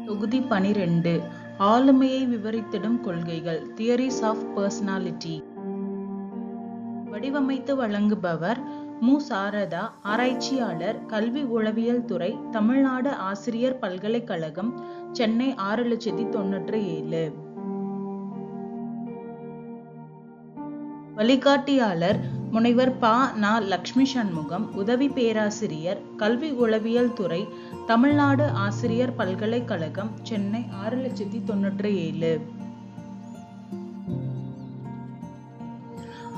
தொகுதி 12 ஆளுமையை விவரித்திடும் கொள்கைகள் தியரிஸ் ஆஃப் பர்சனாலிட்டி. வடிவமைத்து வழங்குபவர் மு. சாரதா, ஆராய்ச்சியாளர், கல்வி உளவியல் துறை, தமிழ்நாடு ஆசிரியர் பல்கலைக்கழகம், சென்னை 6097. வழிகாட்டியாளர் முனைவர் ப. ந. லட்சுமி சண்முகம், உதவி பேராசிரியர், கல்வி உளவியல் துறை, தமிழ்நாடு ஆசிரியர் பல்கலைக்கழகம், சென்னை 6097.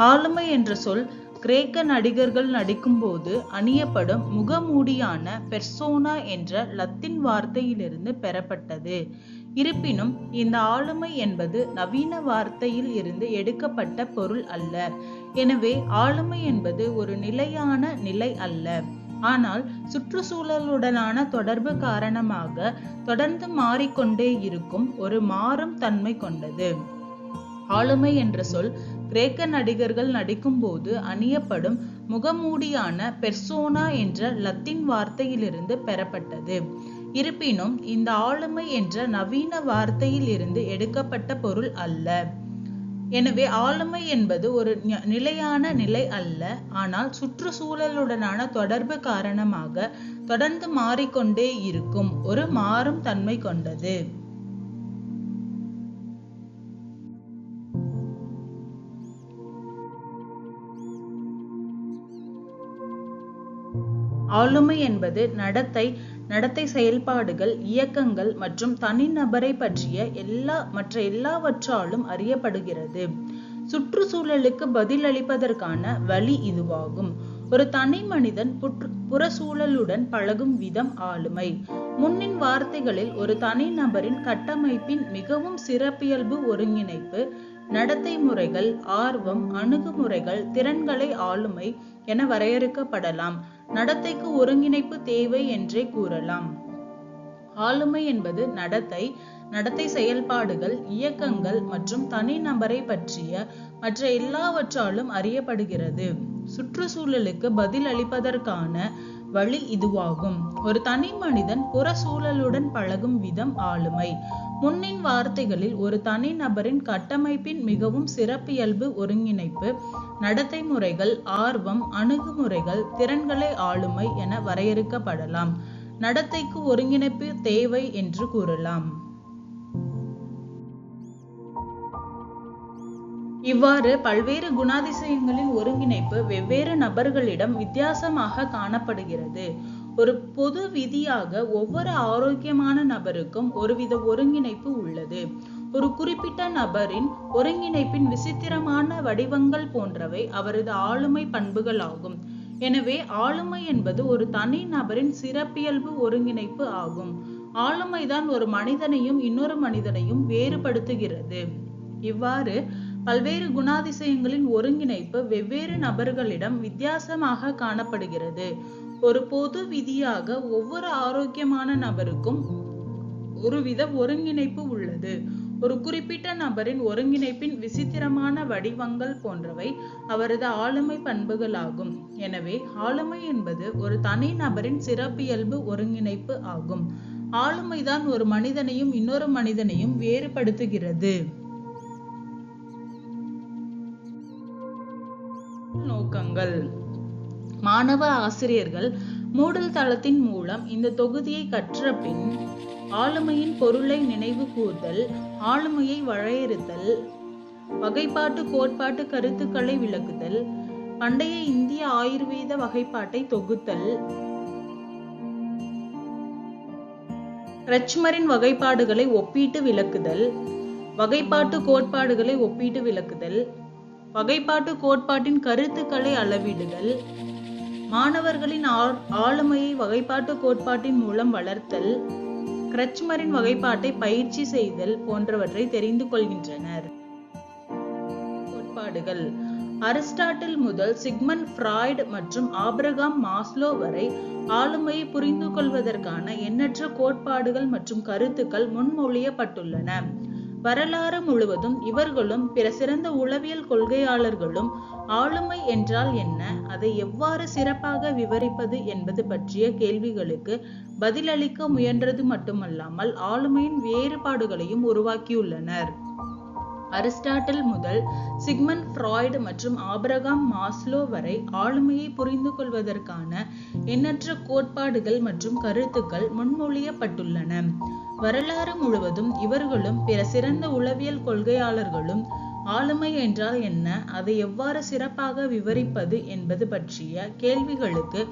ஆளுமை என்ற சொல் கிரேக்க நடிகர்கள் நடிக்கும்போது அணியப்படும் முகமூடியான பெர்சோனா என்ற லத்தீன் வார்த்தையிலிருந்து பெறப்பட்டது. இருப்பினும் இந்த ஆளுமை என்பது நவீன வார்த்தையில் இருந்து எடுக்கப்பட்ட பொருள் அல்ல. எனவே ஆளுமை என்பது ஒரு நிலையான நிலை அல்ல, ஆனால் சுற்றுச்சூழலுடனான தொடர்பு காரணமாக தொடர்ந்து மாறிக்கொண்டே இருக்கும் ஒரு மாறும் தன்மை கொண்டது. ஆளுமை என்ற சொல் கிரேக்க நடிகர்கள் நடிக்கும்போது அணியப்படும் முகமூடியான பெர்சோனா என்ற லத்தீன் வார்த்தையிலிருந்து பெறப்பட்டது. இருப்பினும் இந்த ஆளுமை என்ற நவீன வார்த்தையில் இருந்து எடுக்கப்பட்ட பொருள் அல்ல. எனவே ஆளுமை என்பது ஒரு நிலையான நிலை அல்ல, ஆனால் சுற்றுச்சூழலுடனான தொடர்பு காரணமாக தொடர்ந்து மாறிக்கொண்டே இருக்கும் ஒரு மாறும் தன்மை கொண்டது. ஆளுமை என்பது நடத்தை செயல்பாடுகள், இயக்கங்கள் மற்றும் தனிநபரை பற்றிய எல்லாவற்றாலும் அறியப்படுகிறது. சுற்றுச்சூழலுக்கு பதிலளிப்பதற்கான வழி இதுவாகும். ஒரு தனி மனிதன் புறச்சூழலுடன் பழகும் விதம் ஆளுமை. முன்னின் வார்த்தைகளில் ஒரு தனி நபரின் கட்டமைப்பின் மிகவும் சிறப்பியல்பு ஒருங்கிணைப்பு, நடத்தை முறைகள், ஆர்வம், அணுகுமுறைகள், திறன்களை ஆளுமை என வரையறுக்கப்படலாம். நடத்தைக்கு ஒருங்கிணைப்பு தேவை என்றே கூறலாம். ஆளுமை என்பது நடத்தை செயல்பாடுகள், இயக்கங்கள் மற்றும் தனிநபரை பற்றிய மற்ற எல்லாவற்றாலும் அறியப்படுகிறது. சுற்றுச்சூழலுக்கு பதில் அளிப்பதற்கான வழி இதுவாகும். ஒரு தனி மனிதன் புற சூழலுடன் பழகும் விதம் ஆளுமை. முன்னின் வார்த்தைகளில் ஒரு தனி நபரின் கட்டமைப்பின் மிகவும் சிறப்பியல்பு ஒருங்கிணைப்பு, நடத்தை முறைகள், ஆர்வம், அணுகுமுறைகள், திறன்களை ஆளுமை என வரையறுக்கப்படலாம். நடத்தைக்கு ஒருங்கிணைப்பு தேவை என்று கூறலாம். இவ்வாறு பல்வேறு குணாதிசயங்களின் ஒருங்கிணைப்பு வெவ்வேறு நபர்களிடம் வித்தியாசமாக காணப்படுகிறது. ஒரு பொது விதியாக ஒவ்வொரு ஆரோக்கியமான நபருக்கும் ஒருவித ஒருங்கிணைப்பு உள்ளது. ஒரு குறிப்பிட்ட நபரின் ஒருங்கிணைப்பின் விசித்திரமான வடிவங்கள் போன்றவை அவரது ஆளுமை பண்புகளாகும். எனவே ஆளுமை என்பது ஒரு தனி நபரின் சிறப்பியல்பு ஒருங்கிணைப்பு ஆகும். ஆளுமைதான் ஒரு மனிதனையும் இன்னொரு மனிதனையும் வேறுபடுத்துகிறது. இவ்வாறு பல்வேறு குணாதிசயங்களின் ஒருங்கிணைப்பு வெவ்வேறு நபர்களிடம் வித்தியாசமாக காணப்படுகிறது. ஒரு பொது விதியாக ஒவ்வொரு ஆரோக்கியமான நபருக்கும் ஒருவித ஒருங்கிணைப்பு உள்ளது. ஒரு குறிப்பிட்ட நபரின் ஒருங்கிணைப்பின் விசித்திரமான வடிவங்கள் போன்றவை அவரது ஆளுமை பண்புகளாகும். எனவே ஆளுமை என்பது ஒரு தனி நபரின் சிறப்பியல்பு ஒருங்கிணைப்பு ஆகும். ஆளுமைதான் ஒரு மனிதனையும் இன்னொரு மனிதனையும் வேறுபடுத்துகிறது. நோக்கங்கள். மாணவ ஆசிரியர்கள் மூடல் தளத்தின் மூலம் இந்த தொகுதியை கற்ற பின் ஆளுமையின் பொருளை நினைவு கூர்தல், ஆளுமையை வரையறுத்தல், வகைப்பாட்டு கோட்பாட்டு கருத்துக்களை விளக்குதல், பண்டைய இந்திய ஆயுர்வேத வகைப்பாட்டை தொகுத்தல், கிரச்மரின் வகைப்பாடுகளை ஒப்பிட்டு விளக்குதல், வகைப்பாட்டு கோட்பாடுகளை ஒப்பிட்டு விளக்குதல், வகைப்பாட்டு கோட்பாட்டின் கருத்துக்களை அளவிடுதல், மாணவர்களின் ஆளுமையை வகைப்பாட்டு கோட்பாட்டின் மூலம் வளர்த்தல், கிரச்மரின் வகைப்பாட்டை பயிற்சி செய்தல் போன்றவற்றை தெரிந்து கொள்கின்றனர். கோட்பாடுகள். அரிஸ்டாட்டில் முதல் சிக்மண்ட் ஃப்ராய்டு மற்றும் ஆபிரகாம் மாஸ்லோ வரை ஆளுமையை புரிந்து கொள்வதற்கான எண்ணற்ற கோட்பாடுகள் மற்றும் கருத்துக்கள் முன்மொழியப்பட்டுள்ளன. வரலாறு முழுவதும் இவர்களும் பிற சிறந்த உளவியல் கொள்கையாளர்களும் ஆளுமை என்றால் என்ன, அதை எவ்வாறு சிறப்பாக விவரிப்பது என்பது பற்றிய கேள்விகளுக்கு பதிலளிக்க முயன்றது மட்டுமல்லாமல் ஆளுமையின் வேறுபாடுகளையும் உருவாக்கியுள்ளனர். அரிஸ்டாட்டில் முதல் சிக்மண்ட் ஃப்ராய்டு மற்றும் ஆபிரகாம் மாஸ்லோ வரை ஆளுமையை புரிந்து கொள்வதற்கான எண்ணற்ற கோட்பாடுகள் மற்றும் கருத்துக்கள் முன்மொழியப்பட்டுள்ளன. வரலாறு முழுவதும் இவர்களும் பிற சிறந்த உளவியல் கொள்கையாளர்களும் ஆளுமை என்றால் என்ன, அதை எவ்வாறு சிறப்பாக விவரிப்பது என்பது பற்றிய கேள்விகளுக்கு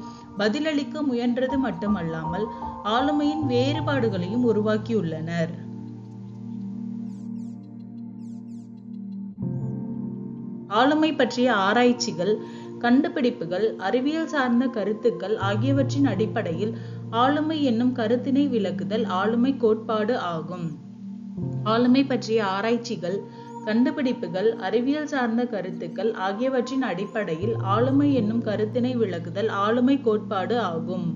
பதிலளிக்க முயன்றது மட்டுமல்லாமல் ஆளுமையின் வேறுபாடுகளையும் உருவாக்கியுள்ளனர். ஆளுமை பற்றிய ஆராய்ச்சிகள், கண்டுபிடிப்புகள், அறிவியல் சார்ந்த கருத்துக்கள் ஆகியவற்றின் அடிப்படையில் ஆளுமை என்னும் கருத்தினை விளக்குதல் ஆளுமை கோட்பாடு ஆகும். ஆளுமை பற்றிய ஆராய்ச்சிகள், கண்டுபிடிப்புகள், அறிவியல் சார்ந்த கருத்துக்கள் ஆகியவற்றின் அடிப்படையில் ஆளுமை என்னும் கருத்தினை விளக்குதல் ஆளுமை கோட்பாடு ஆகும்.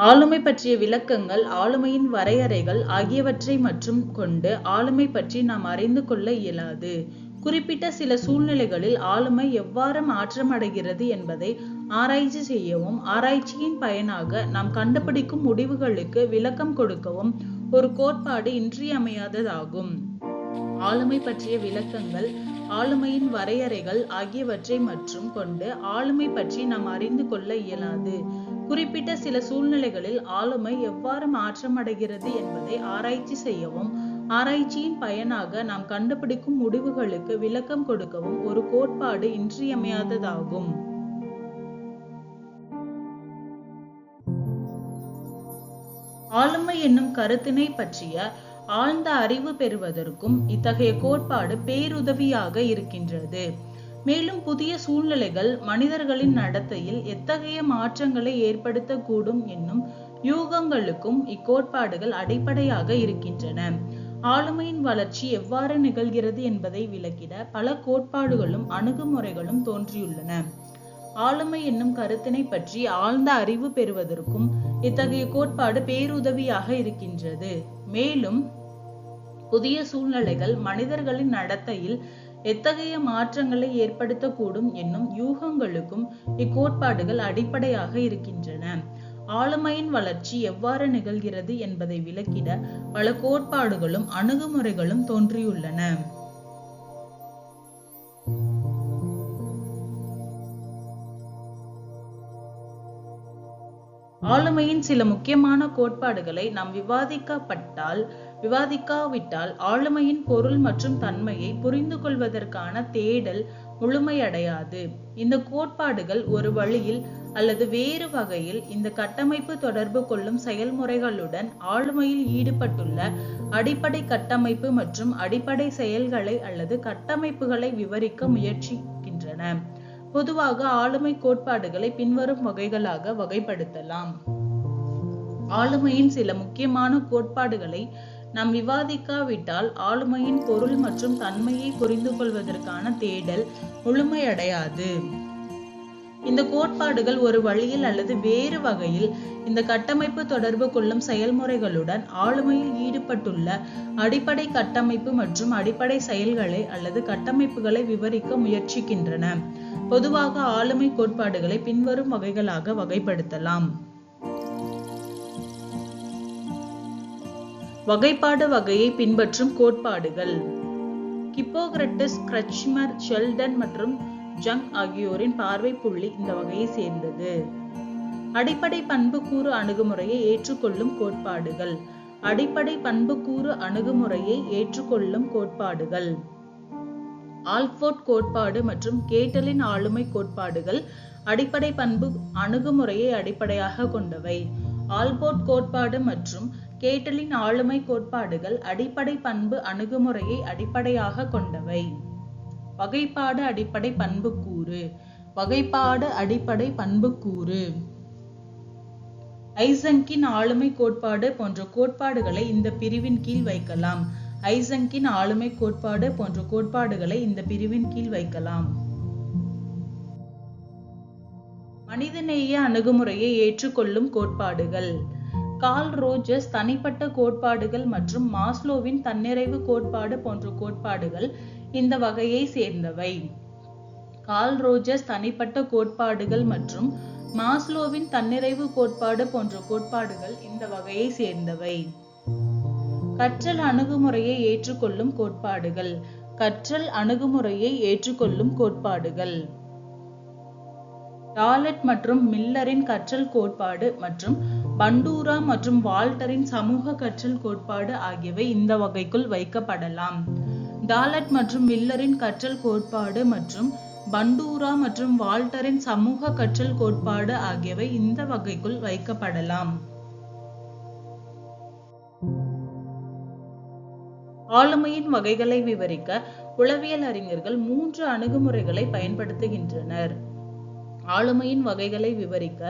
ஆளுமை பற்றிய விளக்கங்கள், ஆளுமையின் வரையறைகள் ஆகியவற்றை மற்றும் கொண்டு ஆளுமை பற்றி நாம் அறிந்து கொள்ள இயலாது. குறிப்பிட்ட சில சூழ்நிலைகளில் ஆளுமை எவ்வாறு மாற்றமடைகிறது என்பதை ஆராய்ச்சி செய்யவும் ஆராய்ச்சியின் பயனாக நாம் கண்டுபிடிக்கும் முடிவுகளுக்கு விளக்கம் கொடுக்கவும் ஒரு கோட்பாடு இன்றியமையாததாகும். ஆளுமை பற்றிய விளக்கங்கள், ஆளுமையின் வரையறைகள் ஆகியவற்றை மற்றும் கொண்டு ஆளுமை பற்றி நாம் அறிந்து கொள்ள இயலாது. குறிப்பிட்ட சில சூழ்நிலைகளில் ஆளுமை எவ்வாறு மாற்றமடைகிறது என்பதை ஆராய்ச்சி செய்யவும் ஆராய்ச்சியின் பயனாக நாம் கண்டுபிடிக்கும் முடிவுகளுக்கு விளக்கம் கொடுக்கவும் ஒரு கோட்பாடு இன்றியமையாததாகும். ஆளுமை என்னும் கருத்தினை பற்றிய ஆழ்ந்த அறிவு பெறுவதற்கும் இத்தகைய கோட்பாடு பேருதவியாக இருக்கின்றது. மேலும் புதிய சூழ்நிலைகள் மனிதர்களின் நடத்தையில் எத்தகைய மாற்றங்களை ஏற்படுத்தக்கூடும் என்னும் யூகங்களுக்கும் இக்கோட்பாடுகள் அடிப்படையாக இருக்கின்றன. ஆளுமையின் வளர்ச்சி எவ்வாறு நிகழ்கிறது என்பதை விளக்கிட பல கோட்பாடுகளும் அணுகுமுறைகளும் தோன்றியுள்ளன. ஆளுமை என்னும் கருத்தினை பற்றி ஆழ்ந்த அறிவு பெறுவதற்கும் இத்தகைய கோட்பாடு பேருதவியாக இருக்கின்றது. மேலும் புதிய சூழ்நிலைகள் மனிதர்களின் நடத்தையில் எத்தகைய மாற்றங்களை ஏற்படுத்தக்கூடும் என்னும் யூகங்களுக்கும் இக்கோட்பாடுகள் அடிப்படையாக இருக்கின்றன. ஆளுமையின் வளர்ச்சி எவ்வாறு நிகழ்கிறது என்பதை விளக்கிட பல கோட்பாடுகளும் அணுகுமுறைகளும் தோன்றியுள்ளன. ஆளுமையின் சில முக்கியமான கோட்பாடுகளை நாம் விவாதிக்காவிட்டால் ஆளுமையின் பொருள் மற்றும் தன்மையை புரிந்து கொள்வதற்கான தேடல் முழுமையடையாது. இந்த கோட்பாடுகள் ஒரு வழியில் அல்லது வேறு வகையில் இந்த கட்டமைப்பு தொடர்பு கொள்ளும் செயல்முறைகளுடன் ஆளுமையில் ஈடுபட்டுள்ள அடிப்படை கட்டமைப்பு மற்றும் அடிப்படை செயல்களை அல்லது கட்டமைப்புகளை விவரிக்க முயற்சிக்கின்றன. பொதுவாக ஆளுமை கோட்பாடுகளை பின்வரும் வகைகளாக வகைப்படுத்தலாம். ஆளுமையின் சில முக்கியமான கோட்பாடுகளை நாம் விவாதிக்காவிட்டால் ஆளுமையின் பொருள் மற்றும் தன்மையை புரிந்து கொள்வதற்கான தேடல் முழுமையடையாது. இந்த கோட்பாடுகள் ஒரு வழியில் அல்லது வேறு வகையில் இந்த கட்டமைப்பு தொடர்பு கொள்ளும் செயல்முறைகளுடன் ஆளுமையில் ஈடுபட்டுள்ள அடிப்படை கட்டமைப்பு மற்றும் அடிப்படை செயல்களை அல்லது கட்டமைப்புகளை விவரிக்க முயற்சிக்கின்றன. பொதுவாக ஆளுமை கோட்பாடுகளை பின்வரும் வகைகளாக வகைப்படுத்தலாம். வகைப்பாடு வகையை பின்பற்றும் கோட்பாடுகள். ஹிப்போக்ரட்டிஸ், கிரட்ச்மர், ஷெல்டன் மற்றும் ஜங் ஆகியோரின் பார்வை புள்ளி இந்த வகையை சேர்ந்தது. அடிப்படை பண்புக்கூறு அணுகுமுறையை ஏற்றுக்கொள்ளும் கோட்பாடுகள். அடிப்படை பண்புக்கூறு அணுகுமுறையை ஏற்றுக்கொள்ளும் கோட்பாடுகள். ஆல்போர்ட் கோட்பாடு மற்றும் கேட்டலின் ஆளுமை கோட்பாடுகள் அடிப்படை பண்பு அணுகுமுறையை அடிப்படையாக கொண்டவை. ஆல்போர்ட் கோட்பாடு மற்றும் கேட்டலின் ஆளுமை கோட்பாடுகள் அடிப்படை பண்பு அணுகுமுறையை அடிப்படையாக கொண்டவை. வகைப்பாடு அடிப்படை பண்புக்கூறு. வகைப்பாடு அடிப்படை பண்புக்கூறு. ஐசங்கின் ஆளுமை கோட்பாடு போன்ற கோட்பாடுகளை இந்த பிரிவின் கீழ் வைக்கலாம். ஐசங்கின் ஆளுமை கோட்பாடு போன்ற கோட்பாடுகளை இந்த பிரிவின் கீழ் வைக்கலாம். மனிதநேய அணுகுமுறையை ஏற்றுக்கொள்ளும் கோட்பாடுகள். கார்ல் ரோஜர்ஸ் தனிப்பட்ட கோட்பாடுகள் மற்றும் மாஸ்லோவின் தன்னிறைவு கோட்பாடு போன்ற கோட்பாடுகள் இந்த வகையை சேர்ந்தவை. கார்ல் ரோஜர்ஸ் தனிப்பட்ட கோட்பாடுகள் மற்றும் மாஸ்லோவின் தன்னிறைவு கோட்பாடு போன்ற கோட்பாடுகள் இந்த வகையை சேர்ந்தவை. கற்றல் அணுகுமுறையை ஏற்றுக்கொள்ளும் கோட்பாடுகள். கற்றல் அணுகுமுறையை ஏற்றுக்கொள்ளும் கோட்பாடுகள். டாலட் மற்றும் மில்லரின் கற்றல் கோட்பாடு மற்றும் பண்டூரா மற்றும் வால்டரின் சமூக கற்றல் கோட்பாடு ஆகியவை இந்த வகைக்குள் வைக்கப்படலாம். டாலட் மற்றும் மில்லரின் கற்றல் கோட்பாடு மற்றும் பண்டூரா மற்றும் வால்டரின் சமூக கற்றல் கோட்பாடு ஆகியவை இந்த வகைக்குள் வைக்கப்படலாம். ஆளுமையின் வகைகளை விவரிக்க உளவியல் அறிஞர்கள் 3 அணுகுமுறைகளை பயன்படுத்துகின்றனர். ஆளுமையின் வகைகளை விவரிக்க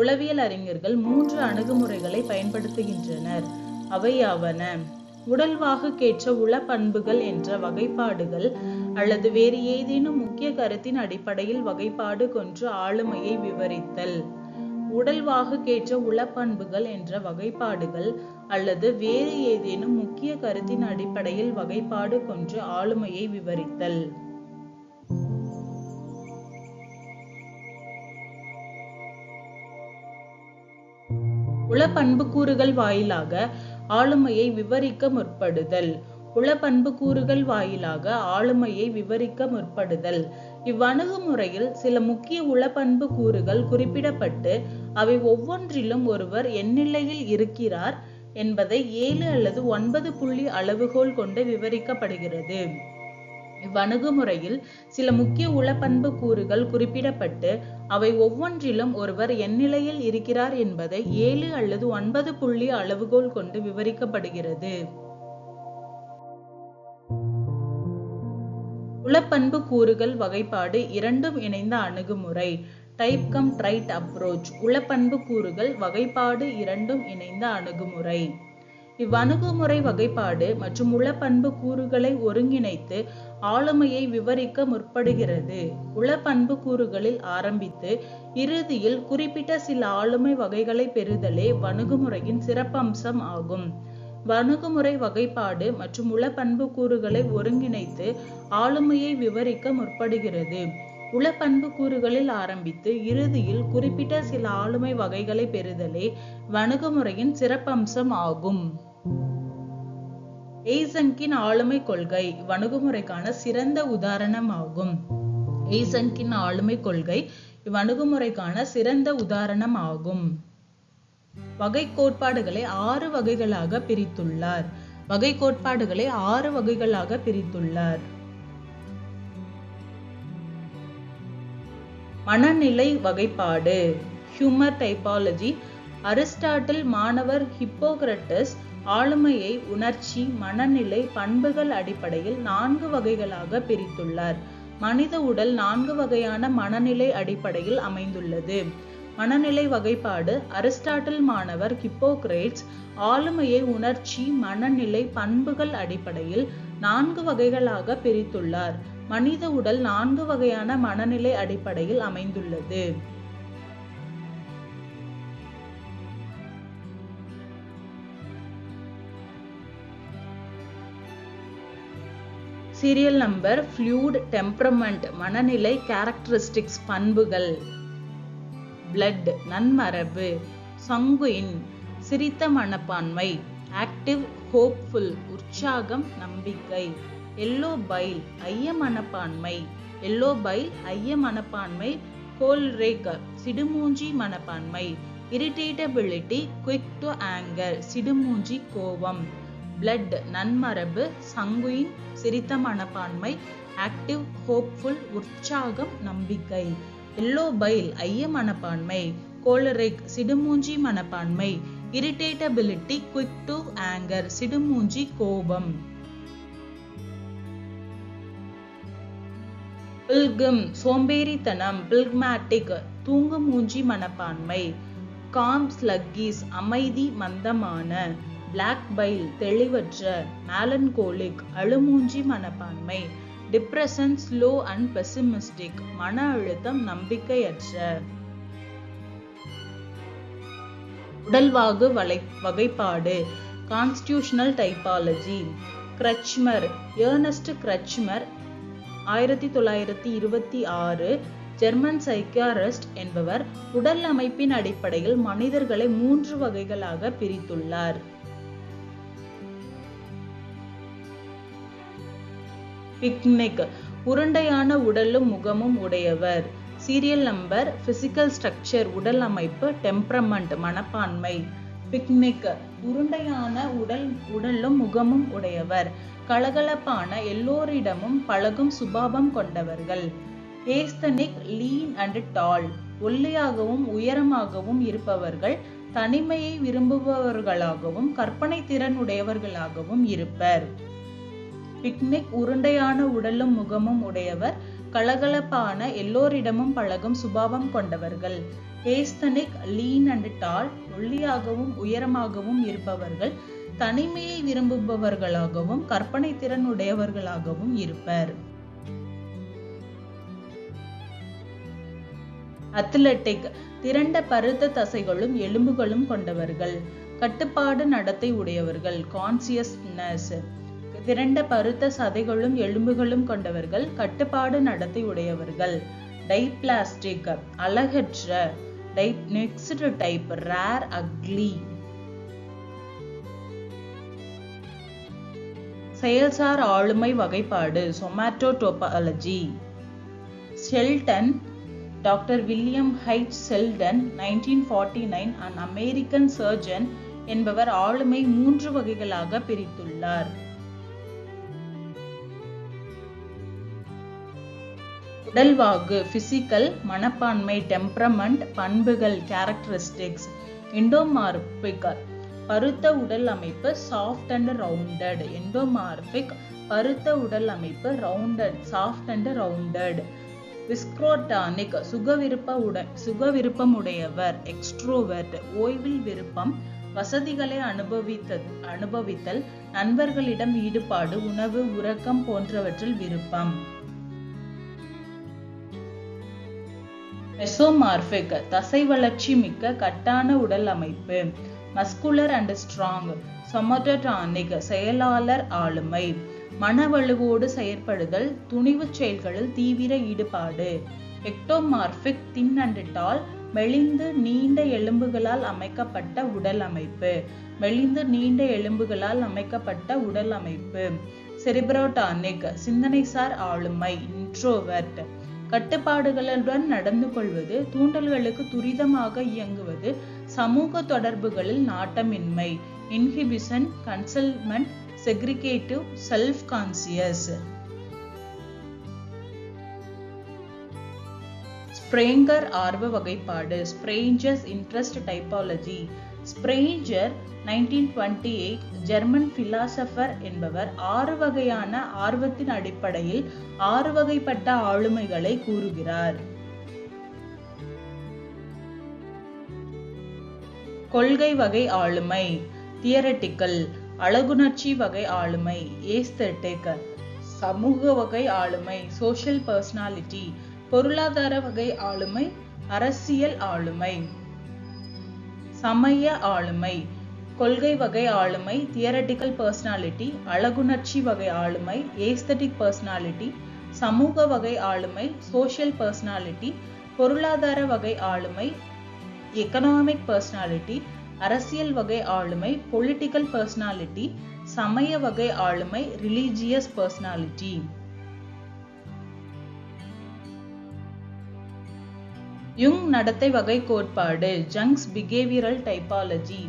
உளவியல் அறிஞர்கள் 3 அணுகுமுறைகளை பயன்படுத்துகின்றனர். அவையாவன: உடல்வாகுக்கேற்ற உள பண்புகள் என்ற வகைப்பாடுகள் அல்லது வேறு ஏதேனும் முக்கிய கருத்தின் அடிப்படையில் வகைப்பாடு கொண்டு ஆளுமையை விவரித்தல். உடல்வாகுக்கேற்ற உள பண்புகள் என்ற வகைப்பாடுகள் அல்லது வேறு ஏதேனும் முக்கிய கருத்தின் அடிப்படையில் வகைப்பாடு கொண்டு ஆளுமையை விவரித்தல். உள பண்புக்கூறுகள் வாயிலாக ஆளுமையை விவரிக்க முற்படுதல். உள பண்புக்கூறுகள் வாயிலாக ஆளுமையை விவரிக்க முற்படுதல். இவ்வணுகுமுறையில் சில முக்கிய உள பண்பு கூறுகள் குறிப்பிடப்பட்டு அவை ஒவ்வொன்றிலும் ஒருவர் எந்நிலையில் இருக்கிறார் என்பதை 7 அல்லது 9 புள்ளி அளவுகோல் கொண்டு விவரிக்கப்படுகிறது. இவ்வணுகுமுறையில் சில முக்கிய உளப்பண்பு கூறுகள் குறிப்பிடப்பட்டு அவை ஒவ்வொன்றிலும் ஒருவர் எந்நிலையில் இருக்கிறார் என்பதை 7 அல்லது 9 புள்ளி அளவுகோல் கொண்டு விவரிக்கப்படுகிறது. உளப்பண்பு கூறுகள் வகைப்பாடு இரண்டும் இணைந்த அணுகுமுறை. Type cum trait approach. உளப்பண்பு கூறுகள் வகைப்பாடு இரண்டும் இணைந்த அணுகுமுறை. இவ்வணுகுமுறை வகைப்பாடு மற்றும் உளப்பண்பு கூறுகளை ஒருங்கிணைத்து ஆளுமையை விவரிக்க முற்படுகிறது. உளப்பண்பு கூறுகளில் ஆரம்பித்து இறுதியில் குறிப்பிட்ட சில ஆளுமை வகைகளை பெறுதலே வணுகுமுறையின் சிறப்பம்சம் ஆகும். வணுகுமுறை வகைப்பாடு மற்றும் உளப்பண்பு கூறுகளை ஒருங்கிணைத்து ஆளுமையை விவரிக்க முற்படுகிறது. உளப்பண்பு கூறுகளில் ஆரம்பித்து இறுதியில் குறிப்பிட்ட சில ஆளுமை வகைகளை பெறுதலே வணுகுமுறையின் சிறப்பம்சம் ஆகும். எய்சங்கின் ஆளுமை கொள்கை இவ்வணுகுமுறைக்கான சிறந்த உதாரணமாகும். எய்சங்கின் ஆளுமை கொள்கை இவ்வணுகுமுறைக்கான சிறந்த உதாரணம் ஆகும். வகை கோட்பாடுகளை 6 வகைகளாக பிரித்துள்ளார். வகை கோட்பாடுகளை 6 வகைகளாக பிரித்துள்ளார். மனநிலை வகைப்பாடு. Humour typology. அரிஸ்டாட்டில் மாணவர் ஹிப்போக்ரட்டஸ் ஆளுமையை உணர்ச்சி, மனநிலை, பண்புகள் அடிப்படையில் 4 வகைகளாக பிரித்துள்ளார். மனித உடல் 4 வகையான மனநிலை அடிப்படையில் அமைந்துள்ளது. மனநிலை வகைப்பாடு அரிஸ்டாட்டில் மாணவர் ஹிப்போக்ரேட்ஸ் ஆளுமையை உணர்ச்சி, மனநிலை, பண்புகள் அடிப்படையில் 4 வகைகளாக பிரித்துள்ளார். மனித உடல் 4 வகையான மனநிலை அடிப்படையில் அமைந்துள்ளது. Serial number. ஃப்ளூயிட் டெம்பரமெண்ட் மனநிலை. கேரக்டரிஸ்டிக்ஸ் பண்புகள். பிளட் நன்மரபு. சங்குயின் சிரித்த மனப்பான்மை. ஆக்டிவ் ஹோப்ஃபுல் உற்சாகம் நம்பிக்கை. எல்லோ பைல் ஐய மனப்பான்மை. எல்லோ பைல் ஐய மனப்பான்மை. கோல்ரேக் சிடுமூஞ்சி மனப்பான்மை. இரிட்டேட்டபிலிட்டி குவிக் டு ஆங்கர் சிடுமூஞ்சி கோபம். பிளட் நன்மரபு. சங்குயின் சிரித்த மனப்பான்மை. ஆக்டிவ் ஹோப்ஃபுல் உற்சாகம் நம்பிக்கை. எல்லோ பைல் ஐய மனப்பான்மை. கோலரிக் சிடுமூஞ்சி மனப்பான்மை. இரிட்டேட்டபிலிட்டி குவிக் டு ஆங்கர் சிடுமூஞ்சி கோபம். பில்கம் சோம்பேறித்தனம். பில்க்மேட்டிக் தூங்குமூஞ்சி மனப்பான்மை. காம் ஸ்லக்கீஸ் அமைதி மந்தமான. பிளாக் பைல் தெளிவற்ற. மேலன்கோலிக் அழுமூஞ்சி மனப்பான்மை. டிப்ரெஷன் ஸ்லோ அண்ட் பெசிமிஸ்டிக் மன அழுத்தம் நம்பிக்கையற்ற. உடல்வாகு வகைப்பாடு, constitutional typology. Kretschmer, Ernst Kretschmer 1926 German psychiatrist என்பவர் உடல் அமைப்பின் அடிப்படையில் மனிதர்களை 3 வகைகளாக பிரித்துள்ளார். பிக்னிக், உருண்டையான உடலும் முகமும் உடையவர். சீரியல் நம்பர், பிசிக்கல் ஸ்ட்ரக்சர் உடல் அமைப்பு, டெம்பரமெண்ட் மனப்பான்மை. பிக்னிக், உருண்டையான உடலும் முகமும் உடையவர். கலகலப்பான, எல்லோரிடமும் பழகும் சுபாவம் கொண்டவர்கள். ஏஸ்தனிக், லீன் அண்ட் டால், ஒல்லியாகவும் உயரமாகவும் இருப்பவர்கள். தனிமையை விரும்புபவர்களாகவும் கற்பனை திறன் உடையவர்களாகவும் இருப்பர். பிக்னிக், உருண்டையான உடலும் முகமும் உடையவர். கலகலப்பான, எல்லோரிடமும் பழகும் சுபாவம் கொண்டவர்கள். ஏஸ்தனிக், லீன் அண்ட் டால், ஒல்லியாகவும் உயரமாகவும் இருப்பவர்கள். தனிமையை விரும்புபவர்களாகவும் கற்பனை திறன் உடையவர்களாகவும் இருப்பர். அத்லெட்டிக், திரண்ட பருத்த தசைகளும் எலும்புகளும் கொண்டவர்கள். கட்டுப்பாடு நடத்தை உடையவர்கள். கான்சியஸ்னஸ், திரண்ட பருத்த சதைகளும் எலும்புகளும் கொண்டவர்கள். கட்டுப்பாடு நடத்தை உடையவர்கள். டைப்ளாஸ்டிக், அழகற்ற. Next type, rare, ugly. செயல்சார் ஆளுமை வகைப்பாடு, somatotypology. Sheldon, doctor William Hyde Sheldon 1949, an American surgeon என்பவர் ஆளுமை 3 வகைகளாக பிரித்துள்ளார். உடல்வாகு, பிசிக்கல், மனப்பான்மை, டெம்பரமெண்ட், பண்புகள், கேரக்டரிஸ்டிக்ஸ். எண்டோமார்பிக், பருத்த உடல் அமைப்பு, சாஃப்ட் அண்ட் ரவுண்டட். எண்டோமார்பிக், பருத்த உடல் அமைப்பு, ரவுண்டட், சாஃப்ட் அண்ட் ரவுண்டட். விஸ்க்ரோடானிக், சுகவிருப்பம் உடையவர். எக்ஸ்ட்ரோவர்ட், ஓய்வில் விருப்பம், வசதிகளை அனுபவித்தல், நண்பர்களிடம் ஈடுபாடு, உணவு, உறக்கம் போன்றவற்றில் விருப்பம். மெசோமார்பிக், தசை வளர்ச்சி மிக்க கட்டான உடல் அமைப்பு. Muscular and strong. சொமட்டோடானிக், செயலாளர் ஆளுமை, மனவலுவோடு செயற்படுதல், துணிவு செயல்களில் தீவிர ஈடுபாடு. எக்டோமார்பிக், தின் அண்ட் டால், மெலிந்து நீண்ட எலும்புகளால் அமைக்கப்பட்ட உடல் அமைப்பு. மெலிந்து நீண்ட எலும்புகளால் அமைக்கப்பட்ட உடல் அமைப்பு. செரிப்ரோடானிக், சிந்தனைசார் ஆளுமை, இன்ட்ரோவர்ட், கட்டுப்பாடுகளுடன் நடந்து கொள்வது, தூண்டல்களுக்கு துரிதமாக இயங்குவது, சமூக தொடர்புகளில் நாட்டமின்மை. Inhibition, concealment, segregative, self conscious. Spranger ஆர்வ வகைப்பாடு, Spranger's interest typology. Spranger 1928 German philosopher என்பவர் 6 வகையான ஆர்வத்தின் அடிப்படையில் 6 வகைப்பட்ட ஆளுமைகளை கூறுகிறார். கொள்கை வகை ஆளுமை, தியரட்டிக்கல். அழகுணர்ச்சி வகை ஆளுமை, ஏஸ்தெட்டிக். சமூக வகை ஆளுமை, சோஷியல் பர்சனாலிட்டி. பொருளாதார வகை ஆளுமை, அரசியல் ஆளுமை. சமய ஆளுமை, கொள்கை வகை ஆளுமை, தியரட்டிக்கல் பர்சனாலிட்டி. அழகுணர்ச்சி வகை ஆளுமை, ஏஸ்தட்டிக் பர்சனாலிட்டி. சமூக வகை ஆளுமை, சோஷியல் பர்சனாலிட்டி. பொருளாதார வகை ஆளுமை, எக்கனாமிக் பர்சனாலிட்டி. அரசியல் வகை ஆளுமை, பொலிட்டிக்கல் பர்சனாலிட்டி. சமய வகை ஆளுமை, ரிலீஜியஸ் பர்சனாலிட்டி. யுங் நடத்தை வகை கோட்பாடு, ஜங்ஸ் பிஹேவியரல் டைபாலஜி.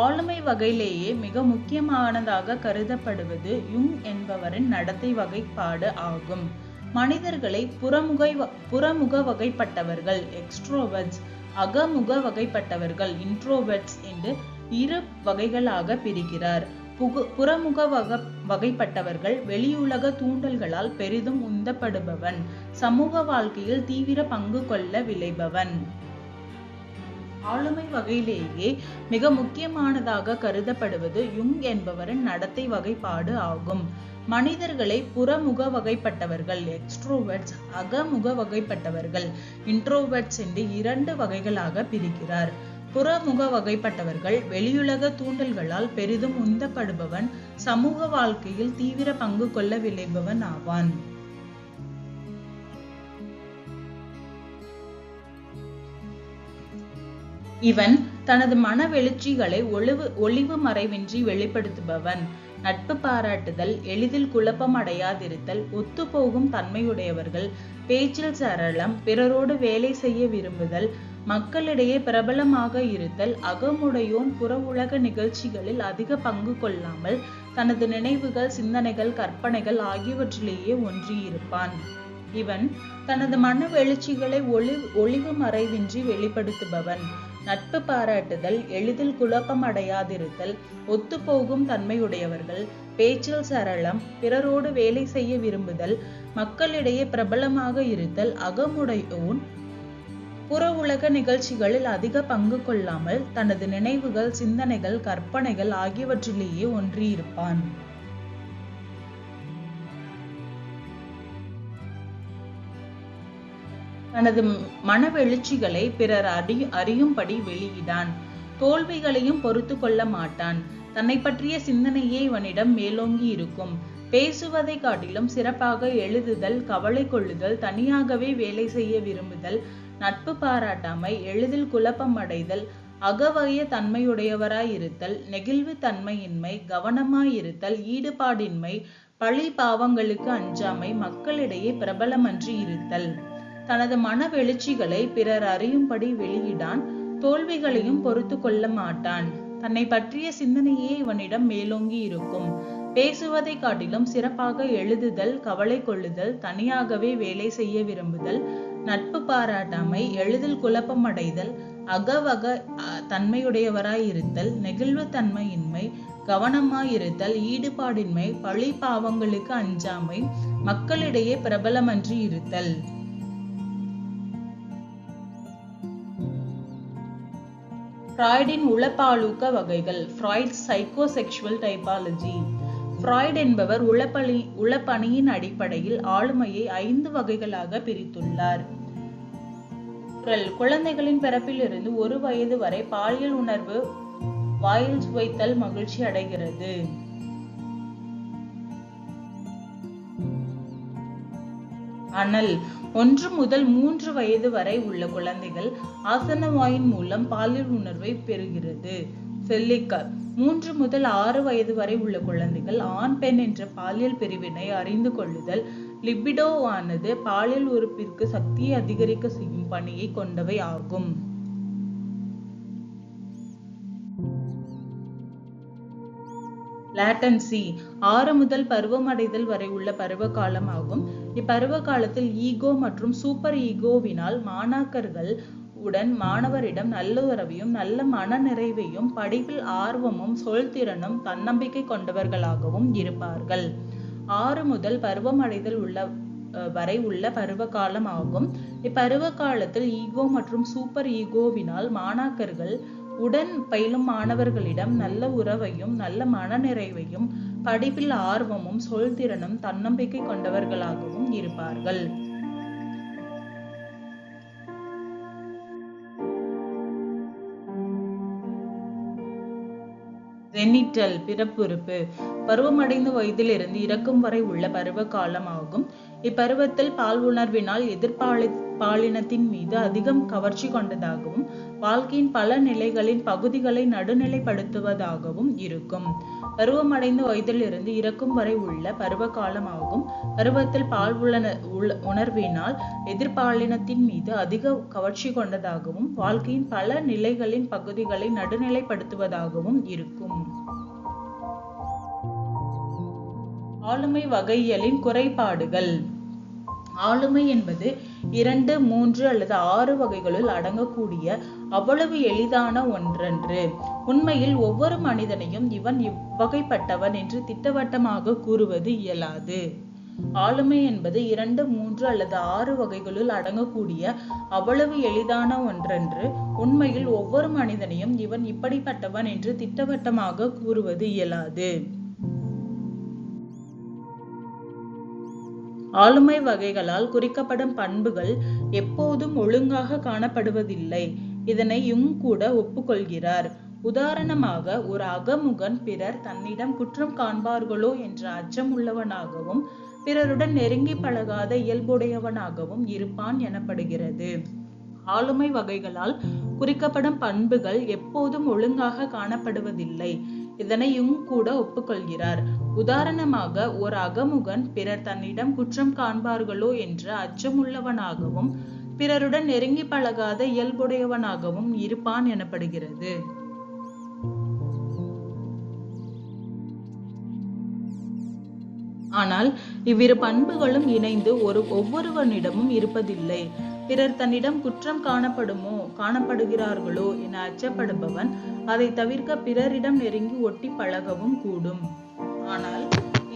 ஆளுமை வகையிலேயே மிக முக்கியமானதாக கருதப்படுவது யுங் என்பவரின் நடத்தை வகைப்பாடு ஆகும். மனிதர்களை புறமுக வகைப்பட்டவர்கள், எக்ஸ்ட்ரோவர்ட்ஸ், அகமுக வகைப்பட்டவர்கள், இன்ட்ரோவர்ட்ஸ் என்று 2 வகைகளாக பிரிக்கிறார். புறமுக வகைப்பட்டவர்கள் வெளியுலக தூண்டல்களால் பெரிதும் உந்தப்படுபவன், சமூக வாழ்க்கையில் தீவிர பங்கு கொள்ள விளைபவன். ஆளுமை வகையிலேயே மிக முக்கியமானதாக கருதப்படுவது யுங் என்பவரின் நடத்தை வகைப்பாடு ஆகும். மனிதர்களை புறமுக வகைப்பட்டவர்கள், எக்ஸ்ட்ரோவர்ட்ஸ், அகமுக வகைப்பட்டவர்கள், இன்ட்ரோவர்ட்ஸ் என்று 2 வகைகளாக பிரிக்கிறார். புறமுக வகைப்பட்டவர்கள் வெளியுலக தூண்டல்களால் பெரிதும் உந்தப்படுபவன், சமூக வாழ்க்கையில் தீவிர பங்கு கொள்ள விளைபவன் ஆவான். இவன் தனது மன வெளிச்சிகளை ஒளிவு மறைவின்றி வெளிப்படுத்துபவன். நட்பு பாராட்டுதல், எளிதில் குழப்பம் அடையாதிருத்தல், ஒத்துப்போகும் தன்மையுடையவர்கள், பேச்சில் சரளம், பிறரோடு வேலை செய்ய விரும்புதல், மக்களிடையே பிரபலமாக இருத்தல், அகமுடையோன், புற உலக நிகழ்ச்சிகளில் அதிக பங்கு கொள்ளாமல் தனது நினைவுகள், சிந்தனைகள், கற்பனைகள் ஆகியவற்றிலேயே ஒன்றியிருப்பான். இவன் தனது மன வெளிச்சிகளை ஒளிவு மறைவின்றி வெளிப்படுத்துபவன். நட்பு பாராட்டுதல், எளிதில் குழப்பம் அடையாதிருத்தல், ஒத்துப்போகும் தன்மையுடையவர்கள், பேச்சில் சரளம், பிறரோடு வேலை செய்ய விரும்புதல், மக்களிடையே பிரபலமாக இருத்தல், அகமுடையோன், புற உலக நிகழ்ச்சிகளில் அதிக பங்கு கொள்ளாமல் தனது நினைவுகள், சிந்தனைகள், கற்பனைகள் ஆகியவற்றிலேயே ஒன்றியிருப்பான். தனது மன வெளிச்சிகளை பிறர் அறியும்படி வெளியிடான். தோல்விகளையும் பொறுத்து கொள்ள மாட்டான். தன்னை பற்றிய சிந்தனையே இவனிடம் மேலோங்கி இருக்கும். பேசுவதை காட்டிலும் சிறப்பாக எழுதுதல், கவலை கொள்ளுதல், தனியாகவே வேலை செய்ய விரும்புதல், நட்பு பாராட்டாமை, எளிதில் குழப்பம் அடைதல், அகவய தன்மையுடையவராயிருத்தல், நெகிழ்வு தன்மையின்மை, கவனமாயிருத்தல், ஈடுபாடின்மை, பழி பாவங்களுக்கு அஞ்சாமை, மக்களிடையே பிரபலமன்றி இருத்தல். தனது மன வெளிச்சிகளை பிறர் அறியும்படி வெளியிடான். தோல்விகளையும் பொறுத்து கொள்ள மாட்டான். தன்னை பற்றிய சிந்தனையே இவனிடம் மேலோங்கி இருக்கும். பேசுவதை காட்டிலும் சிறப்பாக எழுதுதல், கவலை கொள்ளுதல், தனியாகவே வேலை செய்ய விரும்புதல், நட்பு பாராட்டாமை, எளிதில் குழப்பம் அடைதல், அகவக தன்மையுடையவராயிருத்தல், நெகிழ்வு தன்மையின்மை, கவனமாயிருத்தல், ஈடுபாடின்மை, பழி பாவங்களுக்கு அஞ்சாமை, மக்களிடையே பிரபலமன்றி இருத்தல். ஃப்ராய்டின் உளப்பாலூக்க வகைகள். ஃப்ராய்ட்ஸ் சைக்கோசெக்சுவல் டைபாலஜி. ஃப்ராய்ட் என்பவர் உளப்பணியின் அடிப்படையில் ஆளுமையை 5 வகைகளாக பிரித்துள்ளார். குழந்தைகளின் பிறப்பிலிருந்து 1 வயது வரை பாலியல் உணர்வு வாயில் சுவைத்தல் மகிழ்ச்சி அடைகிறது. அனல் 1 முதல் 3 வயது வரை உள்ள குழந்தைகள் ஆசன வாயின் மூலம் பாலியல் உணர்வை பெறுகிறது. செல்லிக்கர் 3 முதல் 6 வயது வரை உள்ள குழந்தைகள் ஆண் பெண் என்ற பாலியல் பிரிவினை அறிந்து கொள்ளுதல். லிபிடோ ஆனது பாலியல் உறுப்பிற்கு சக்தியை அதிகரிக்க செய்யும் பணியை கொண்டவை ஆகும். லேட்டன்சி 6 முதல் பருவமடைதல் வரை உள்ள பருவ காலம் ஆகும். இப்பருவ காலத்தில் ஈகோ மற்றும் சூப்பர் ஈகோவினால் மாணாக்கர்கள் மாணவரிடம் நல்ல உறவையும் நல்ல மன நிறைவையும் படிப்பில் ஆர்வமும் சொல்திறனும் தன்னம்பிக்கை கொண்டவர்களாகவும் இருப்பார்கள். 6 முதல் பருவமடைதல் வரை உள்ள பருவ காலம் ஆகும். இப்பருவ காலத்தில் ஈகோ மற்றும் சூப்பர் ஈகோவினால் மாணாக்கர்கள் பயிலும் மாணவர்களிடம் நல்ல உறவையும் நல்ல மனநிறைவையும் படிப்பில் ஆர்வமும் சொல்திறனும் தன்னம்பிக்கை கொண்டவர்களாகவும் இருப்பார்கள். ஜெனிட்டல் பிறப்புறுப்பு பருவமடைந்த வயதிலிருந்து இறக்கும் வரை உள்ள பருவ காலம் ஆகும். இப்பருவத்தில் பால் உணர்வினால் எதிர்பாலினத்தின் மீது அதிகம் கவர்ச்சி கொண்டதாகவும் வாழ்க்கையின் பல நிலைகளின் பகுதிகளை நடுநிலைப்படுத்துவதாகவும் இருக்கும். பருவமடைந்த வயதிலிருந்து இறக்கும் வரை உள்ள பருவ காலம் ஆகும். பருவத்தில் பால் உணர்வினால் எதிர்பாலினத்தின் மீது அதிக கவர்ச்சி கொண்டதாகவும் வாழ்க்கையின் பல நிலைகளின் பகுதிகளை நடுநிலைப்படுத்துவதாகவும் இருக்கும். ஆளுமை வகையியலின் குறைபாடுகள். ஆளுமை என்பது 2, 3 அல்லது 6 வகைகளுள் அடங்கக்கூடிய அவ்வளவு எளிதான ஒன்றன்று. உண்மையில் ஒவ்வொரு மனிதனையும் இவன் இவ்வகைப்பட்டவன் என்று திட்டவட்டமாக கூறுவது இயலாது. ஆளுமை என்பது 2, 3 அல்லது 6 வகைகளுள் அடங்கக்கூடிய அவ்வளவு எளிதான ஒன்றன்று. உண்மையில் ஒவ்வொரு மனிதனையும் இவன் இப்படிப்பட்டவன் என்று திட்டவட்டமாக கூறுவது இயலாது. ஆளுமை வகைகளால் குறிக்கப்படும் பண்புகள் எப்போதும் ஒழுங்காக காணப்படுவதில்லை. இதனை யுங் கூட ஒப்புக்கொள்கிறார். உதாரணமாக, ஒரு அகமுகன் பிறர் தன்னிடம் குற்றம் காண்பார்களோ என்ற அச்சம் உள்ளவனாகவும் பிறருடன் நெருங்கி பழகாத இயல்புடையவனாகவும் இருப்பான் எனப்படுகிறது. ஆளுமை வகைகளால் குறிக்கப்படும் பண்புகள் எப்போதும் ஒழுங்காக காணப்படுவதில்லை. இதனை யுங் கூட ஒப்புக்கொள்கிறார். உதாரணமாக, ஒரு அகமுகன் பிறர் தன்னிடம் குற்றம் காண்பார்களோ என்ற அச்சமுள்ளவனாகவும் பிறருடன் நெருங்கி பழகாத இயல்புடையவனாகவும் இருப்பான் எனப்படுகிறது. ஆனால் இவ்விரு பண்புகளும் இணைந்து ஒவ்வொருவனிடமும் இருப்பதில்லை. பிறர் தன்னிடம் குற்றம் காணப்படுகிறார்களோ என அச்சப்படுபவன் அதை தவிர்க்க பிறரிடம் நெருங்கி ஒட்டி பழகவும் கூடும். ஆனால்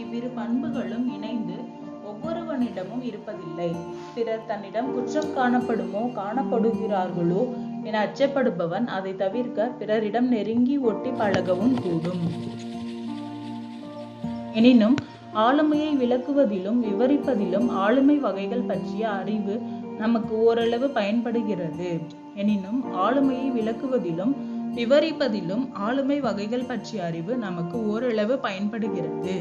இவ்விரு பண்புகளும் இணைந்து ஒவ்வொருவனிடமும் இருப்பதில்லை. பிறர் தன்னிடம் குற்றம் காணப்படுகிறார்களோ என அச்சப்படுபவன் அதை தவிர்க்க பிறரிடம் நெருங்கி ஒட்டி பழகவும் கூடும். எனினும் ஆளுமையை விளக்குவதிலும் விவரிப்பதிலும் ஆளுமை வகைகள் பற்றிய அறிவு நமக்கு ஓரளவு பயன்படுகிறது. எனினும் ஆளுமையை விளக்குவதிலும் விவரிப்பதிலும் ஆளுமை வகைகள் பற்றிய அறிவு நமக்கு ஓரளவு பயன்படுகிறது.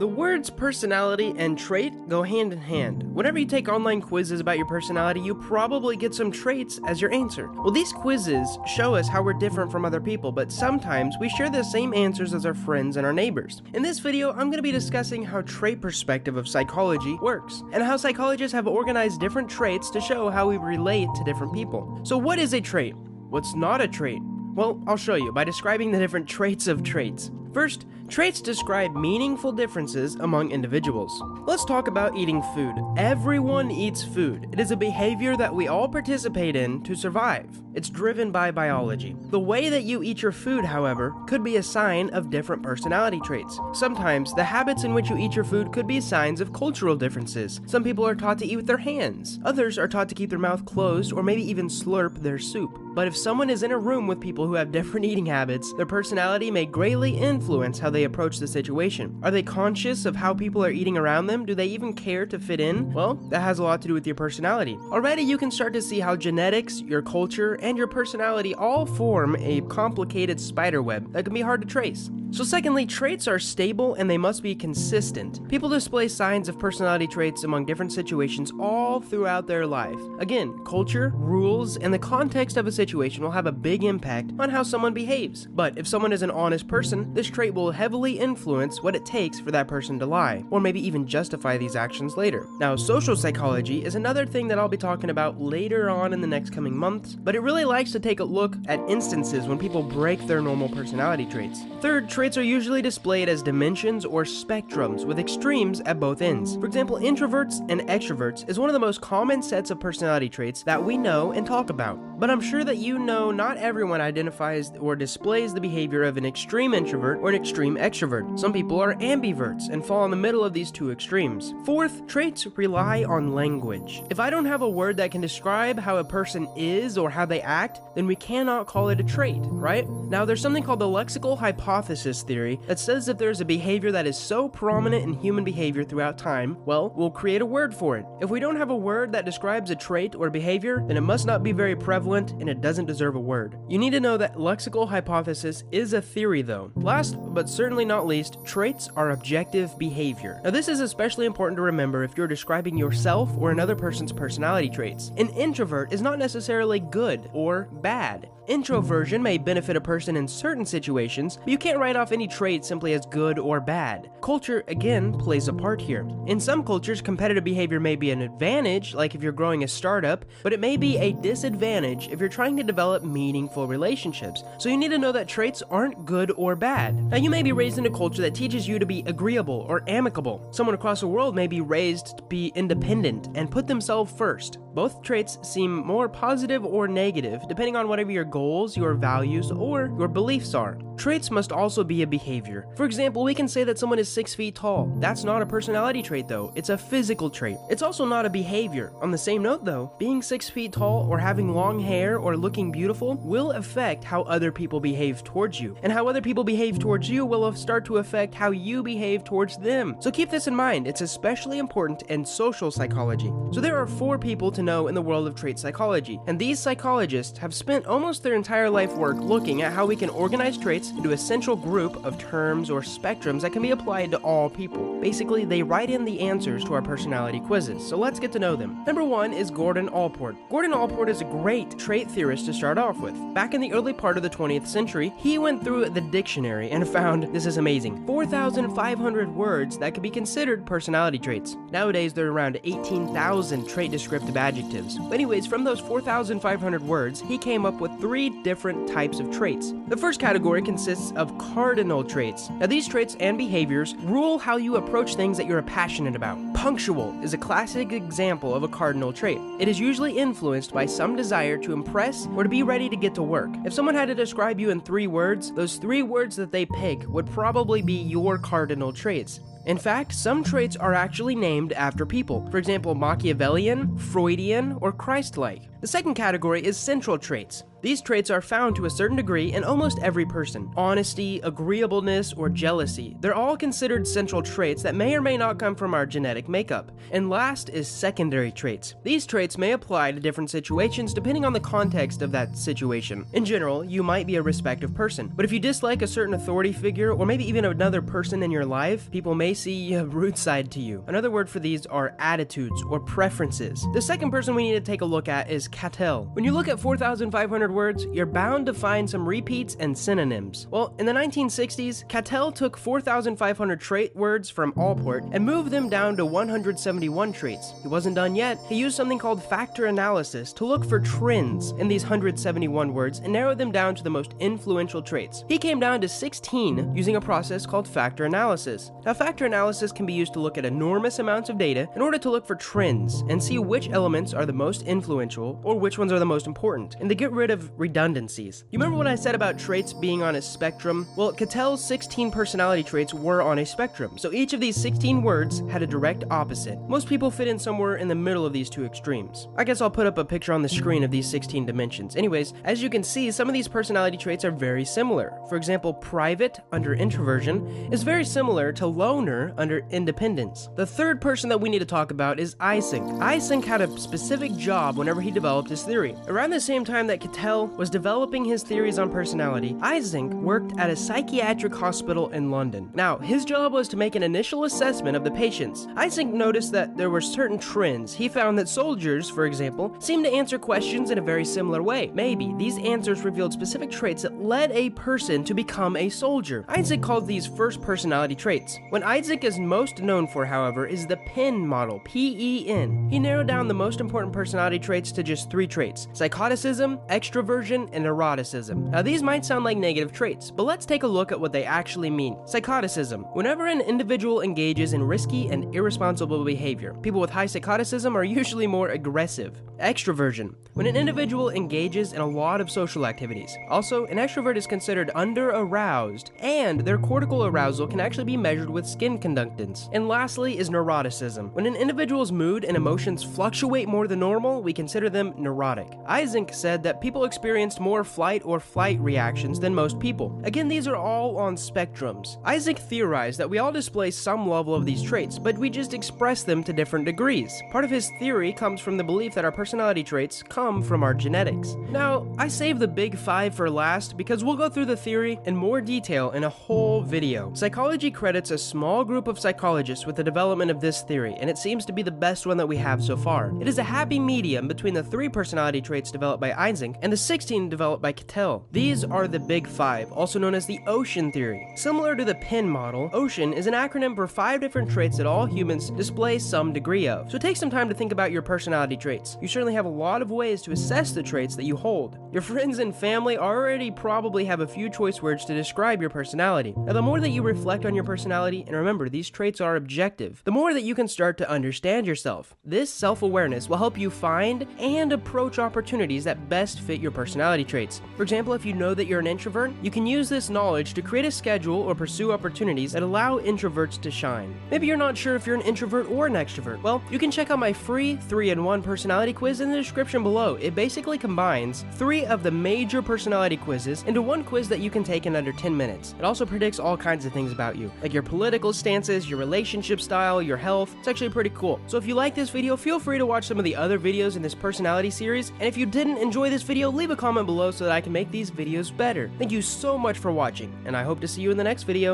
The words personality and trait go hand in hand. Whenever you take online quizzes about your personality, you probably get some traits as your answer. Well, these quizzes show us how we're different from other people, but sometimes we share the same answers as our friends and our neighbors. In this video, I'm going to be discussing how trait perspective of psychology works, and how psychologists have organized different traits to show how we relate to different people. So what is a trait? What's not a trait? Well, I'll show you by describing the different traits of traits. First, traits describe meaningful differences among individuals. Let's talk about eating food. Everyone eats food. It is a behavior that we all participate in to survive. It's driven by biology. The way that you eat your food, however, could be a sign of different personality traits. Sometimes, the habits in which you eat your food could be signs of cultural differences. Some people are taught to eat with their hands. Others are taught to keep their mouth closed or maybe even slurp their soup. But if someone is in a room with people who have different eating habits, their personality may greatly influence how they approach the situation. Are they conscious of how people are eating around them? Do they even care to fit in? Well, that has a lot to do with your personality. Already you can start to see how genetics, your culture, and your personality all form a complicated spider web that can be hard to trace. So secondly, traits are stable and they must be consistent. People display signs of personality traits among different situations all throughout their life. Again, culture, rules, and the context of a situation will have a big impact on how someone behaves. But if someone is an honest person, this trait will heavily influence what it takes for that person to lie, or maybe even justify these actions later. Now, social psychology is another thing that I'll be talking about later on in the next coming months, but it really likes to take a look at instances when people break their normal personality traits. Third, traits are usually displayed as dimensions or spectrums with extremes at both ends. For example, introverts and extroverts is one of the most common sets of personality traits that we know and talk about. But I'm sure that you know not everyone identifies or displays the behavior of an extreme introvert or an extreme extrovert. Some people are ambiverts and fall in the middle of these two extremes. Fourth, traits rely on language. If I don't have a word that can describe how a person is or how they act, then we cannot call it a trait, right? Now, there's something called the lexical hypothesis theory that says that there's a behavior that is so prominent in human behavior throughout time, well, we'll create a word for it. If we don't have a word that describes a trait or behavior, then it must not be very prevalent and it doesn't deserve a word. You need to know that lexical hypothesis is a theory though. Last, but certainly not least, traits are objective behavior. Now, this is especially important to remember if you're describing yourself or another person's personality traits. An introvert is not necessarily good or bad. Introversion may benefit a person in certain situations, but you can't write off any trait simply as good or bad. Culture, again, plays a part here. In some cultures, competitive behavior may be an advantage, like if you're growing a startup, but it may be a disadvantage if you're trying to develop meaningful relationships. So you need to know that traits aren't good or bad. Now, you may be raised in a culture that teaches you to be agreeable or amicable. Someone across the world may be raised to be independent and put themselves first. Both traits seem more positive or negative, depending on whatever your goals, your values, or your beliefs are. Traits must also be a behavior. For example, we can say that someone is 6 feet tall. That's not a personality trait though, it's a physical trait. It's also not a behavior. On the same note though, being 6 feet tall or having long hair or looking beautiful will affect how other people behave towards you. And how other people behave towards you will start to affect how you behave towards them. So keep this in mind, it's especially important in social psychology. So there are 4 people to know in the world of trait psychology, and these psychologists have spent almost their entire life work looking at how we can organize traits into a central group of terms or spectrums that can be applied to all people. Basically, they write in the answers to our personality quizzes, so let's get to know them. Number 1 is Gordon Allport. Gordon Allport is a great trait theorist to start off with. Back in the early part of the 20th century, he went through the dictionary and found, this is amazing, 4,500 words that could be considered personality traits. Nowadays, there are around 18,000 trait descriptive adjectives. But anyways, from those 4,500 words, he came up with 3 different types of traits. The first category consists of cardinal traits. Now, these traits and behaviors rule how you approach things that you're passionate about. Punctual is a classic example of a cardinal trait. It is usually influenced by some desire to impress or to be ready to get to work. If someone had to describe you in 3 words, those 3 words that they pick would probably be your cardinal traits. In fact, some traits are actually named after people. For example, Machiavellian, Freudian, or Christ-like. The second category is central traits. These traits are found to a certain degree in almost every person. Honesty, agreeableness, or jealousy. They're all considered central traits that may or may not come from our genetic makeup. And last is secondary traits. These traits may apply to different situations depending on the context of that situation. In general, you might be a respective person, but if you dislike a certain authority figure or maybe even another person in your life, people may see a rude side to you. Another word for these are attitudes or preferences. The second person we need to take a look at is Cattell. When you look at 4,500 words, you're bound to find some repeats and synonyms. Well, in the 1960s, Cattell took 4,500 trait words from Allport and moved them down to 171 traits. He wasn't done yet. He used something called factor analysis to look for trends in these 171 words and narrow them down to the most influential traits. He came down to 16 using a process called factor analysis. Now, factor analysis can be used to look at enormous amounts of data in order to look for trends and see which elements are the most influential or which ones are the most important, and to get rid of redundancies. You remember what I said about traits being on a spectrum? Well, Cattell's 16 personality traits were on a spectrum, so each of these 16 words had a direct opposite. Most people fit in somewhere in the middle of these two extremes. I guess I'll put up a picture on the screen of these 16 dimensions. Anyways, as you can see, some of these personality traits are very similar. For example, private under introversion is very similar to loner under independence. The third person that we need to talk about is Eysenck. Eysenck had a specific job whenever he developed his theory. Around the same time that Cattell was developing his theories on personality, Eysenck worked at a psychiatric hospital in London. Now, his job was to make an initial assessment of the patients. Eysenck noticed that there were certain trends. He found that soldiers, for example, seemed to answer questions in a very similar way. Maybe these answers revealed specific traits that led a person to become a soldier. Eysenck called these first personality traits. What Eysenck is most known for, however, is the PEN model, P-E-N. He narrowed down the most important personality traits to just 3 traits: psychoticism, extroversion, and neuroticism. Now, these might sound like negative traits, but let's take a look at what they actually mean. Psychoticism. Whenever an individual engages in risky and irresponsible behavior, people with high psychoticism are usually more aggressive. Extroversion. When an individual engages in a lot of social activities. Also, an extrovert is considered under-aroused, and their cortical arousal can actually be measured with skin conductance. And lastly is neuroticism. When an individual's mood and emotions fluctuate more than normal, we consider them neurotic. Eysenck said that people experienced more flight or flight reactions than most people. Again, these are all on spectrums. Eysenck theorized that we all display some level of these traits, but we just express them to different degrees. Part of his theory comes from the belief that our personality traits come from our genetics. Now, I saved the big 5 for last because we'll go through the theory in more detail in a whole video. Psychology credits a small group of psychologists with the development of this theory, and it seems to be the best one that we have so far. It is a happy medium between the 3 personality traits developed by Eysenck and the 16 developed by Cattell. These are the big 5, also known as the Ocean theory. Similar to the PEN model, Ocean is an acronym for 5 different traits that all humans display some degree of. So take some time to think about your personality traits. You certainly have a lot of ways to assess the traits that you hold. Your friends and family already probably have a few choice words to describe your personality. Now, the more that you reflect on your personality, and remember, these traits are objective, the more that you can start to understand yourself. This self-awareness will help you find and and approach opportunities that best fit your personality traits. For example, if you know that you're an introvert, you can use this knowledge to create a schedule or pursue opportunities that allow introverts to shine. Maybe you're not sure if you're an introvert or an extrovert. Well, you can check out my free 3-in-1 personality quiz in the description below. It basically combines 3 of the major personality quizzes into one quiz that you can take in under 10 minutes. It also predicts all kinds of things about you, like your political stances, your relationship style, your health. It's actually pretty cool. So if you like this video, feel free to watch some of the other videos in this personality series, and if you didn't enjoy this video, leave a comment below so that I can make these videos better. Thank you so much for watching, and I hope to see you in the next video.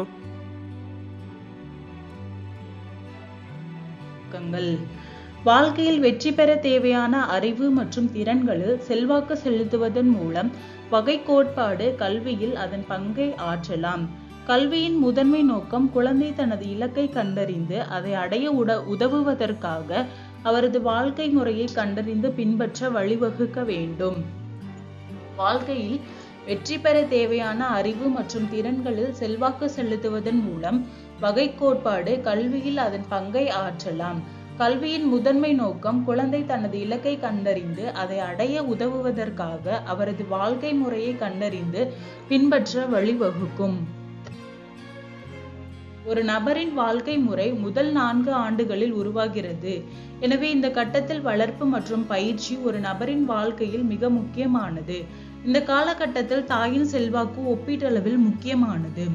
வாழ்க்கையில் வெற்றி பெற தேவையான அறிவு மற்றும் திறன்களில் செல்வாக்கு செலுத்துவதன் மூலம் வகை கோட்பாடு கல்வியில் அதன் பங்கை ஆற்றலாம். கல்வியின் முதன்மை நோக்கம் குழந்தை தனது இலக்கை கண்டறிந்து அதை அடைய உதவுவதற்காக அவரது வாழ்க்கை முறையை கண்டறிந்து பின்பற்ற வழிவகுக்க வேண்டும். வாழ்க்கையில் வெற்றி பெற தேவையான அறிவு மற்றும் திறன்களில் செல்வாக்கு செலுத்துவதன் மூலம் வகை கோட்பாடு கல்வியில் அதன் பங்கை ஆற்றலாம். கல்வியின் முதன்மை நோக்கம் குழந்தை தனது இலக்கை கண்டறிந்து அதை அடைய உதவுவதற்காக அவரது வாழ்க்கை முறையை கண்டறிந்து பின்பற்ற வழிவகுக்கும். ஒரு நபரின் வாழ்க்கை முறை முதல் 4 ஆண்டுகளில் உருவாகிறது. எனவே இந்த கட்டத்தில் வளர்ப்பு மற்றும் பயிற்சி ஒரு நபரின் வாழ்க்கையில் மிக முக்கியமானது. இந்த காலகட்டத்தில் தாயின் செல்வாக்கு ஒப்பீட்டளவில் முக்கியமானது.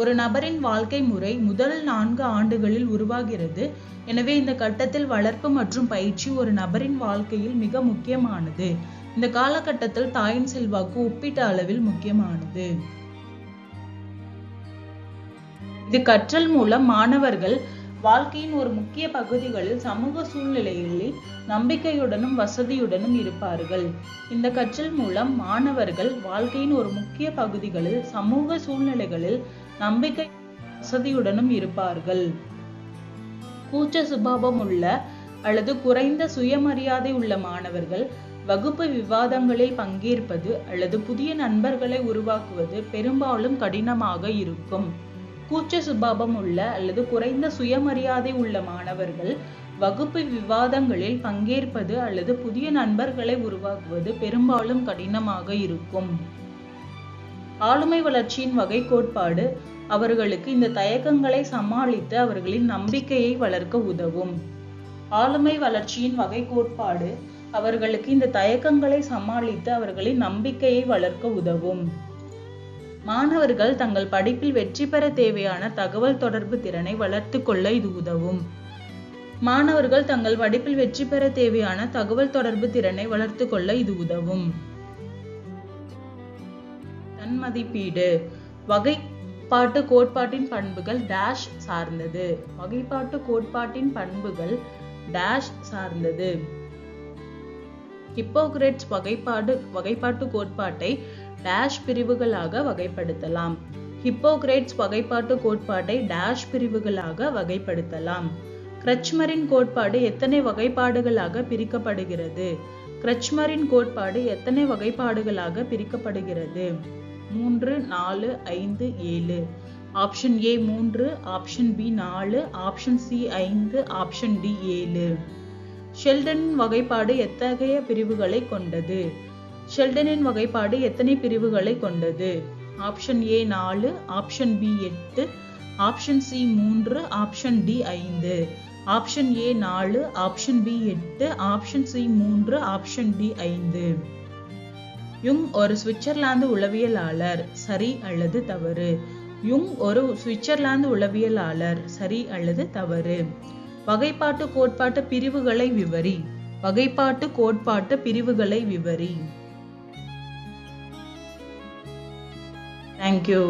ஒரு நபரின் வாழ்க்கை முறை முதல் 4 ஆண்டுகளில் உருவாகிறது. எனவே இந்த கட்டத்தில் வளர்ப்பு மற்றும் பயிற்சி ஒரு நபரின் வாழ்க்கையில் மிக முக்கியமானது. இந்த காலகட்டத்தில் தாயின் செல்வாக்கு ஒப்பீட்டு அளவில் முக்கியமானது. இது கற்றல் மூலம் மாணவர்கள் வாழ்க்கையின் ஒரு முக்கிய பகுதிகளில் சமூக சூழ்நிலைகளில் நம்பிக்கையுடனும் வசதியுடனும் இருப்பார்கள். இந்த கற்றல் மூலம் மாணவர்கள் வாழ்க்கையின் ஒரு முக்கிய பகுதிகளில் சமூக சூழ்நிலைகளில் நம்பிக்கை வசதியுடனும் இருப்பார்கள். கூச்ச சுபாவம் உள்ள அல்லது குறைந்த சுயமரியாதை உள்ள மாணவர்கள் வகுப்பு விவாதங்களில் பங்கேற்பது அல்லது புதிய நண்பர்களை உருவாக்குவது பெரும்பாலும் கடினமாக இருக்கும். கூச்ச சுபாவம் உள்ள அல்லது குறைந்த சுயமரியாதை உள்ள மாணவர்கள் வகுப்பு விவாதங்களில் பங்கேற்பது அல்லது புதிய நண்பர்களை உருவாக்குவது பெரும்பாலும் கடினமாக இருக்கும். ஆளுமை வளர்ச்சியின் வகை கோட்பாடு அவர்களுக்கு இந்த தயக்கங்களை சமாளித்து அவர்களின் நம்பிக்கையை வளர்க்க உதவும். ஆளுமை வளர்ச்சியின் வகை கோட்பாடு அவர்களுக்கு இந்த தயக்கங்களை சமாளித்து அவர்களின் நம்பிக்கையை வளர்க்க உதவும். மாணவர்கள் தங்கள் படிப்பில் வெற்றி பெற தேவையான தகவல் தொடர்பு திறனை வளர்த்து கொள்ள இது உதவும். மாணவர்கள் தங்கள் படிப்பில் வெற்றி பெற தேவையான தகவல் தொடர்பு திறனை வளர்த்து கொள்ள இது உதவும். தன்மதிப்பீடு வகைப்பாட்டு கோட்பாட்டின் பண்புகள் டேஷ் சார்ந்தது. வகைப்பாட்டு கோட்பாட்டின் பண்புகள் டேஷ் சார்ந்தது. ஹிப்போக்ரேட்ஸ் வகைப்பாட்டு கோட்பாட்டை டேஷ் பிரிவுகளாக வகைப்படுத்தலாம். ஹிப்போக்ரேட்ஸ் வகைப்பாட்டு கோட்பாட்டை டேஷ் பிரிவுகளாக வகைப்படுத்தலாம். கிரச்மரின் கோட்பாடு எத்தனை வகைப்பாடுகளாக பிரிக்கப்படுகிறது? கிரச்மரின் கோட்பாடு எத்தனை வகைப்பாடுகளாக பிரிக்கப்படுகிறது? 3, 4, 5, 7. Option A 3, option B 4, option C 5, option D 7. ஷெல்டனின் வகைப்பாடு எத்தகைய பிரிவுகளை கொண்டது? ஷெல்டனின் வகைப்பாடு எத்தனை பிரிவுகளை கொண்டது? Option A 4, option B 8, option C 3, option D 5. Option A 4, option B 8, option C 3, option D 5. யுங் ஒரு சுவிட்சர்லாந்து உளவியலாளர். சரி அல்லது தவறு? யுங் ஒரு சுவிட்சர்லாந்து உளவியலாளர். சரி அல்லது தவறு? வகைப்பாட்டு கோட்பாட்டு பிரிவுகளை விவரி. வகைப்பாட்டு கோட்பாட்டு பிரிவுகளை விவரி. Thank you.